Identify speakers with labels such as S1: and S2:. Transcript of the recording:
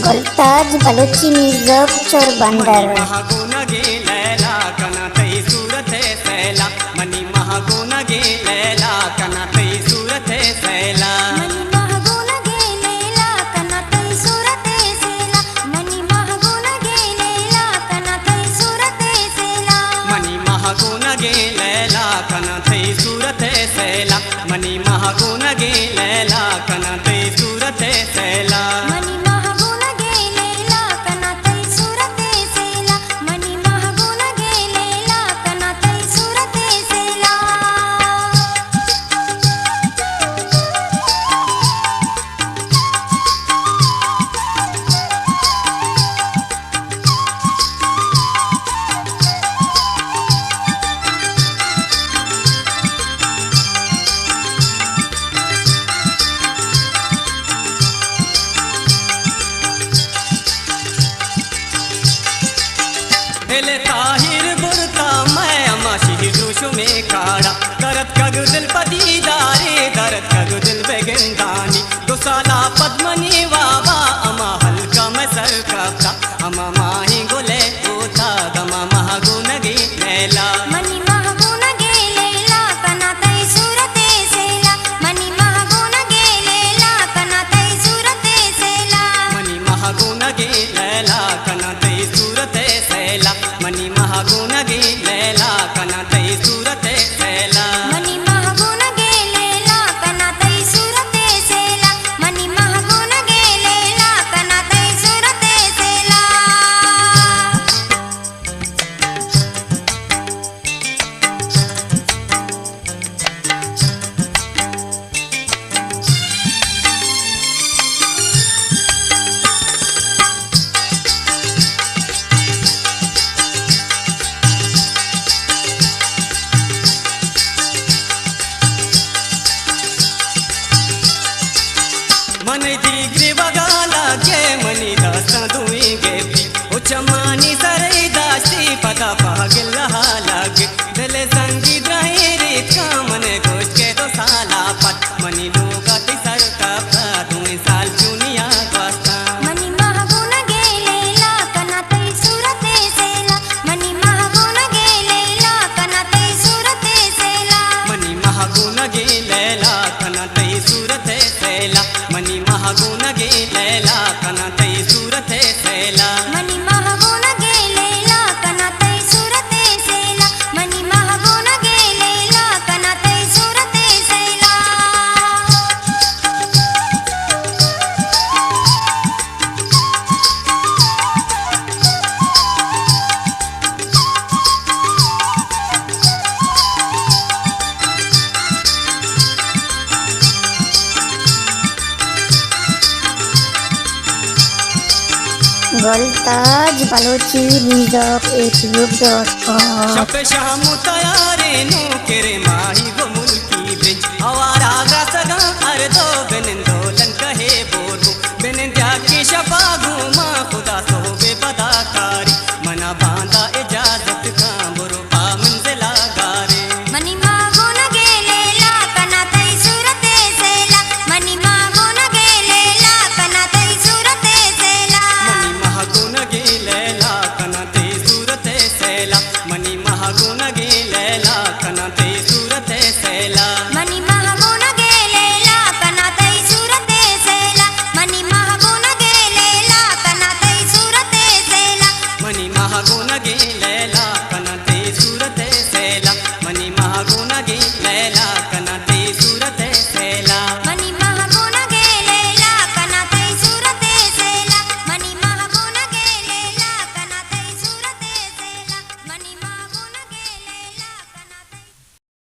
S1: गोलताज बलोची मिर्जब चोर बंदर
S2: महागुण गे लैला कना तई सूरत है सैला मनी महागुण गे लैला कना तई सूरत है सैला
S3: मनी महागुण गे लैला कना तई सूरत है सैला मनी महागुण गे लैला कना तई सूरत है सैला
S2: मनी महागुण गे लैला कना तई सूरत है सैला मनी महागुण गे लैला कना तई सूरत है सैला
S3: मनी महागुण गे लैला कना तई सूरत है सैला मनी महागुण गे लैला कना तई सूरत है सैला
S2: हेले ताहिर बुरता मैं अमा शिहिरुशु में काड़ा करत कग दिल पदीदारे दरत कग दिल बेगंदानी दो साला पद्मनी वावा अमा हल्का में सर कपता अमा माही गोले कोता गमा महागुण गे लैला
S3: मनी महागुण गे लैला कना तई सूरत है सैला मनी महागुण गे लैला कना तई सूरत है सैला
S2: मनी महागुण गे लैला कना तई सूरत है सैला मनी महागुण गे लैला कना तई सूरत है सैला
S3: मनी महागुण गे लैला कना तई सूरत है सैला मनी महागुण गे लैला कना तई सूरत है सैला
S2: मन दीग्री बगाला गे मनी दासा दुई गे ओ चमानी सरई दासी पदा पागिल लागे दिल संगी द्रही रीत का मन गोश के दो साला पट मनी लोगा ती सर का दुई साल चुनिया वास्ता
S3: मनी महागुण गे लैला कना तई सूरत है सैला मनी महागुण गे लैला कना तई सूरत है सैला
S2: मनी महागुण गे लैला कना तई सूरत है सैला मनी महागुण गे लैला कना तई सूरत है सैला
S3: मनी महागुण गे लैला कना तई सूरत है सैला मनी महागुण गे लैला कना तई सूरत है सैला
S1: गोलताज बलोची मिर्जब यूट्यूब.com
S2: शप शाम तयारे नु केरे माही गो मुल्की ब्रिज हवारा ग्रासगा हर दो बेनंदोलन कहे बोरू बेनंद्या की शपा घूमा खुदा सोबे बदाकारी मना बांधा इजाजत का बुरो पा मंजिला गारे
S3: मनी महागुण गे लैला कना तई सूरत है सैला मनी महागुण गे लैला कना तई सूरत है सैला
S2: मनी महागुण गे लैला कना ते सूरत है सैला मनी महागुण गे लैला कना ते सूरत